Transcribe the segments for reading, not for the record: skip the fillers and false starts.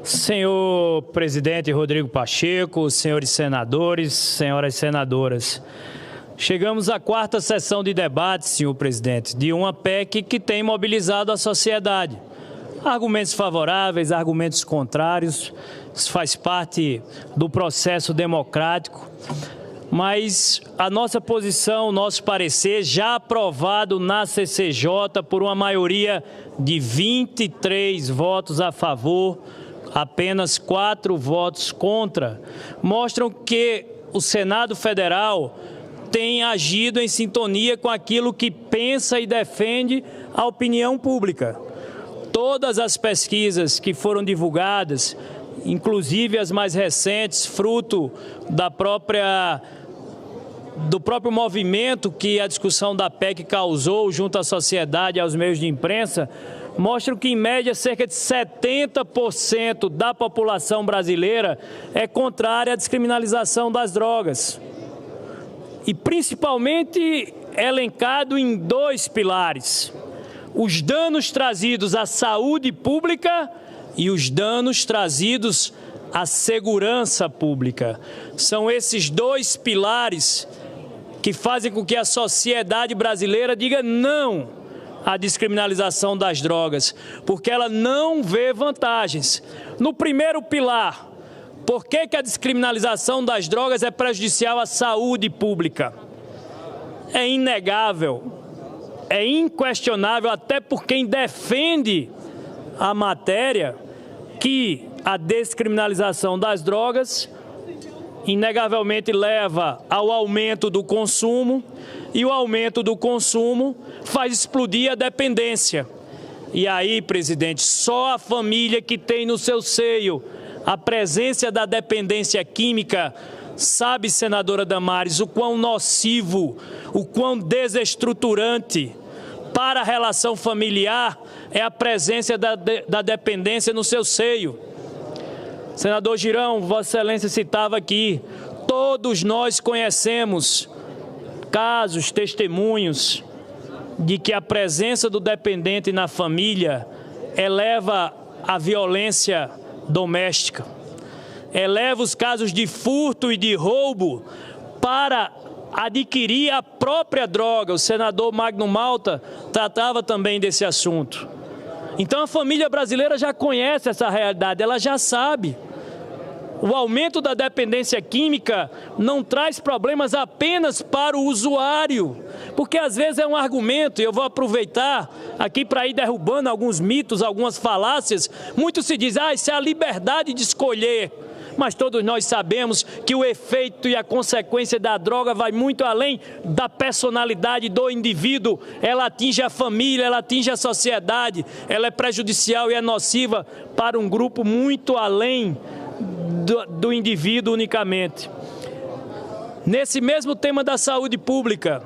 Senhor presidente Rodrigo Pacheco, senhores senadores, senhoras senadoras, chegamos à quarta sessão de debate, senhor presidente, de uma PEC que tem mobilizado a sociedade. Argumentos favoráveis, argumentos contrários, isso faz parte do processo democrático, mas a nossa posição, o nosso parecer, já aprovado na CCJ por uma maioria de 23 votos a favor, apenas 4 votos contra, mostram que o Senado Federal tem agido em sintonia com aquilo que pensa e defende a opinião pública. Todas as pesquisas que foram divulgadas, inclusive as mais recentes, fruto do próprio movimento que a discussão da PEC causou junto à sociedade e aos meios de imprensa, mostram que, em média, cerca de 70% da população brasileira é contrária à descriminalização das drogas. E, principalmente, elencado em 2 pilares: os danos trazidos à saúde pública e os danos trazidos à segurança pública. São esses 2 pilares que fazem com que a sociedade brasileira diga não à descriminalização das drogas, porque ela não vê vantagens. No primeiro pilar, por que a descriminalização das drogas é prejudicial à saúde pública? É inegável, é inquestionável, até por quem defende a matéria, que a descriminalização das drogas inegavelmente leva ao aumento do consumo, e o aumento do consumo faz explodir a dependência. E aí, presidente, só a família que tem no seu seio a presença da dependência química sabe, senadora Damares, o quão nocivo, o quão desestruturante para a relação familiar é a presença da dependência no seu seio. Senador Girão, Vossa Excelência citava aqui, todos nós conhecemos casos, testemunhos de que a presença do dependente na família eleva a violência doméstica, eleva os casos de furto e de roubo para adquirir a própria droga. O senador Magno Malta tratava também desse assunto. Então a família brasileira já conhece essa realidade, ela já sabe. O aumento da dependência química não traz problemas apenas para o usuário, porque às vezes é um argumento, e eu vou aproveitar aqui para ir derrubando alguns mitos, algumas falácias. Muito se diz, isso é a liberdade de escolher, mas todos nós sabemos que o efeito e a consequência da droga vai muito além da personalidade do indivíduo. Ela atinge a família, ela atinge a sociedade, ela é prejudicial e é nociva para um grupo muito além do indivíduo unicamente. Nesse mesmo tema da saúde pública,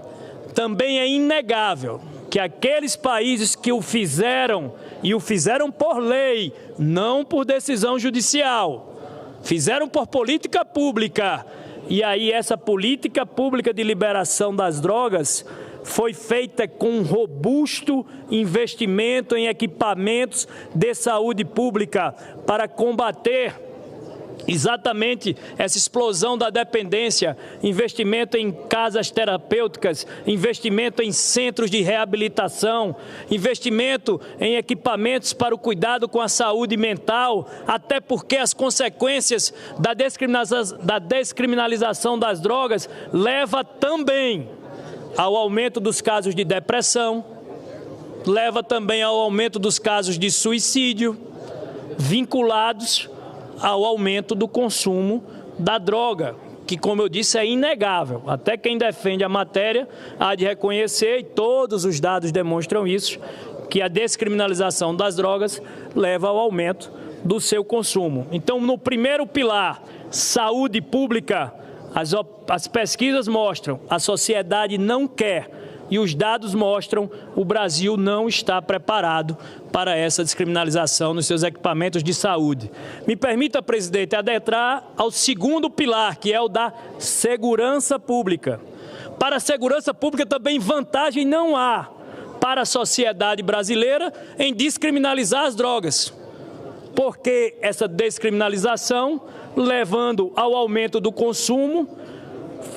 também é inegável que aqueles países que o fizeram, e o fizeram por lei, não por decisão judicial, fizeram por política pública, e aí essa política pública de liberação das drogas foi feita com um robusto investimento em equipamentos de saúde pública para combater exatamente essa explosão da dependência, investimento em casas terapêuticas, investimento em centros de reabilitação, investimento em equipamentos para o cuidado com a saúde mental, até porque as consequências da descriminalização das drogas leva também ao aumento dos casos de depressão, leva também ao aumento dos casos de suicídio, vinculados ao aumento do consumo da droga, que, como eu disse, é inegável. Até quem defende a matéria há de reconhecer, e todos os dados demonstram isso, que a descriminalização das drogas leva ao aumento do seu consumo. Então, no primeiro pilar, saúde pública, as pesquisas mostram, a sociedade não quer, e os dados mostram, o Brasil não está preparado para essa descriminalização nos seus equipamentos de saúde. Me permita, presidente, adentrar ao segundo pilar, que é o da segurança pública. Para a segurança pública também vantagem não há para a sociedade brasileira em descriminalizar as drogas. Porque essa descriminalização, levando ao aumento do consumo,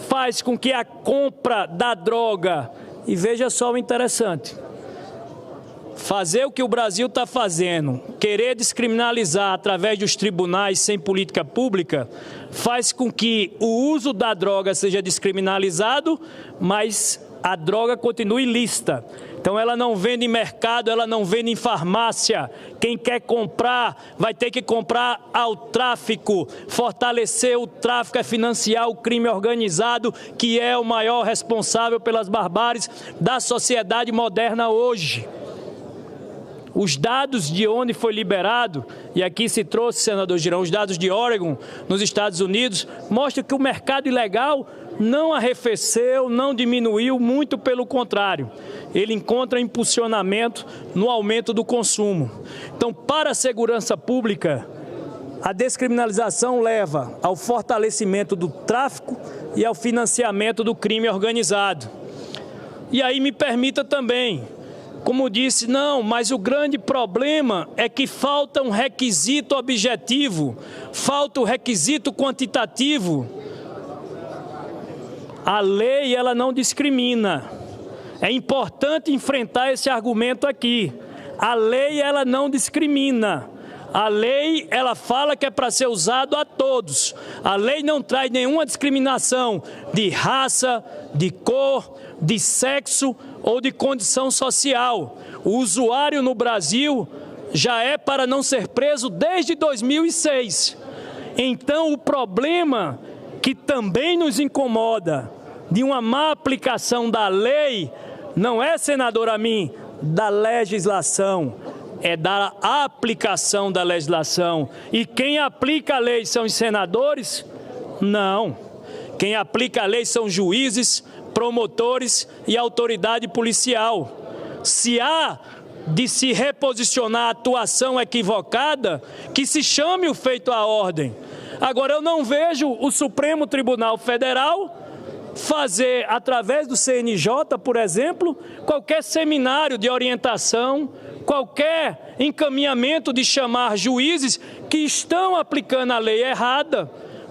faz com que a compra da droga, e veja só o interessante, fazer o que o Brasil está fazendo, querer descriminalizar através dos tribunais sem política pública, faz com que o uso da droga seja descriminalizado, mas a droga continue ilícita. Então ela não vende em mercado, ela não vende em farmácia. Quem quer comprar vai ter que comprar ao tráfico. Fortalecer o tráfico é financiar o crime organizado, que é o maior responsável pelas barbáries da sociedade moderna hoje. Os dados de onde foi liberado, e aqui se trouxe, senador Girão, os dados de Oregon, nos Estados Unidos, mostram que o mercado ilegal não arrefeceu, não diminuiu, muito pelo contrário. Ele encontra impulsionamento no aumento do consumo. Então, para a segurança pública, a descriminalização leva ao fortalecimento do tráfico e ao financiamento do crime organizado. E aí me permita também, como disse, não, mas o grande problema é que falta um requisito objetivo, falta o requisito quantitativo. A lei, ela não discrimina. É importante enfrentar esse argumento aqui. A lei, ela não discrimina. A lei, ela fala que é para ser usado a todos. A lei não traz nenhuma discriminação de raça, de cor, de sexo ou de condição social. O usuário no Brasil já é para não ser preso desde 2006. Então, o problema que também nos incomoda de uma má aplicação da lei não é, senador Amin, da legislação, é da aplicação da legislação. E quem aplica a lei são os senadores? Não. Quem aplica a lei são juízes, promotores e autoridade policial. Se há de se reposicionar a atuação equivocada, que se chame o feito à ordem. Agora, eu não vejo o Supremo Tribunal Federal fazer, através do CNJ, por exemplo, qualquer seminário de orientação, qualquer encaminhamento de chamar juízes que estão aplicando a lei errada,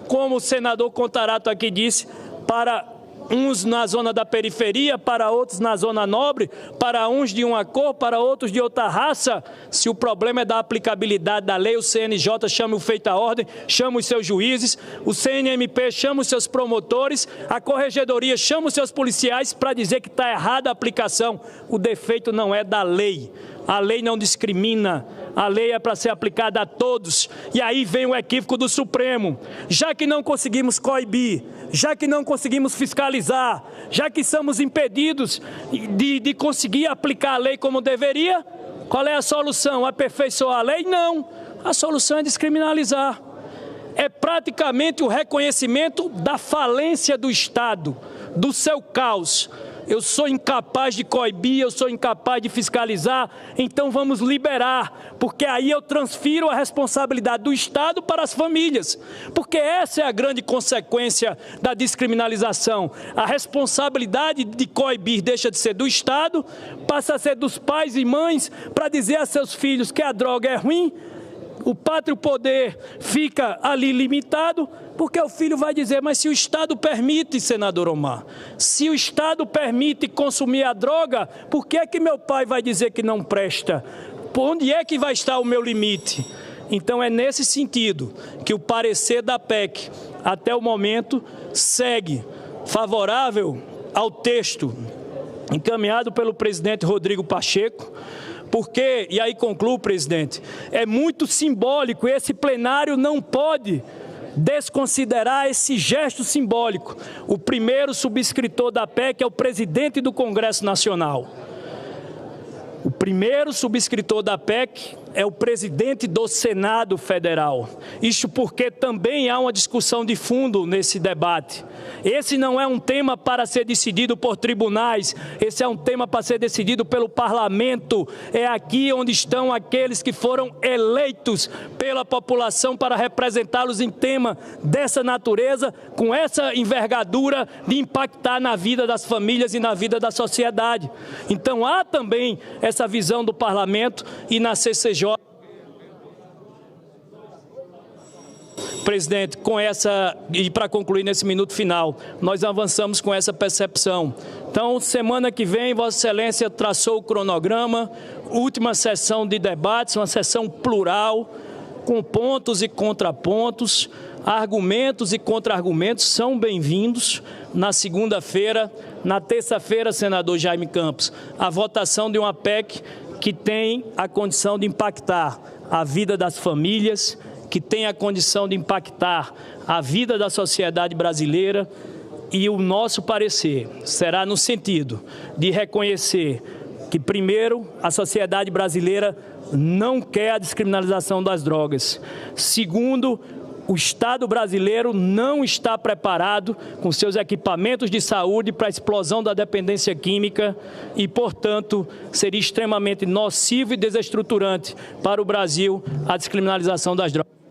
como o senador Contarato aqui disse, para uns na zona da periferia, para outros na zona nobre, para uns de uma cor, para outros de outra raça. Se o problema é da aplicabilidade da lei, o CNJ chama o feito à ordem, chama os seus juízes, o CNMP chama os seus promotores, a Corregedoria chama os seus policiais para dizer que está errada a aplicação. O defeito não é da lei. A lei não discrimina, a lei é para ser aplicada a todos. E aí vem o equívoco do Supremo. Já que não conseguimos coibir, já que não conseguimos fiscalizar, já que somos impedidos de conseguir aplicar a lei como deveria, qual é a solução? Aperfeiçoar a lei? Não. A solução é descriminalizar. É praticamente o reconhecimento da falência do Estado, do seu caos. Eu sou incapaz de coibir, eu sou incapaz de fiscalizar, então vamos liberar, porque aí eu transfiro a responsabilidade do Estado para as famílias, porque essa é a grande consequência da descriminalização. A responsabilidade de coibir deixa de ser do Estado, passa a ser dos pais e mães para dizer a seus filhos que a droga é ruim. O pátrio poder fica ali limitado, porque o filho vai dizer, mas se o Estado permite, senador Omar, se o Estado permite consumir a droga, por que é que meu pai vai dizer que não presta? Por onde é que vai estar o meu limite? Então é nesse sentido que o parecer da PEC, até o momento, segue favorável ao texto encaminhado pelo presidente Rodrigo Pacheco, porque, e aí concluo, presidente, é muito simbólico, e esse plenário não pode desconsiderar esse gesto simbólico. O primeiro subscritor da PEC é o presidente do Congresso Nacional. O primeiro subscritor da PEC é o presidente do Senado Federal. Isto porque também há uma discussão de fundo nesse debate. Esse não é um tema para ser decidido por tribunais, esse é um tema para ser decidido pelo parlamento. É aqui onde estão aqueles que foram eleitos pela população para representá-los em tema dessa natureza, com essa envergadura de impactar na vida das famílias e na vida da sociedade. Então há também essa visão do parlamento e na CCJ. presidente, e para concluir nesse minuto final, nós avançamos com essa percepção. Então, semana que vem, Vossa Excelência traçou o cronograma, última sessão de debates, uma sessão plural, com pontos e contrapontos, argumentos e contra-argumentos são bem-vindos. Na segunda-feira, na terça-feira, senador Jaime Campos, a votação de uma PEC que tem a condição de impactar a vida das famílias, que tem a condição de impactar a vida da sociedade brasileira, e o nosso parecer será no sentido de reconhecer que, primeiro, a sociedade brasileira não quer a descriminalização das drogas. Segundo, o Estado brasileiro não está preparado com seus equipamentos de saúde para a explosão da dependência química e, portanto, seria extremamente nocivo e desestruturante para o Brasil a descriminalização das drogas.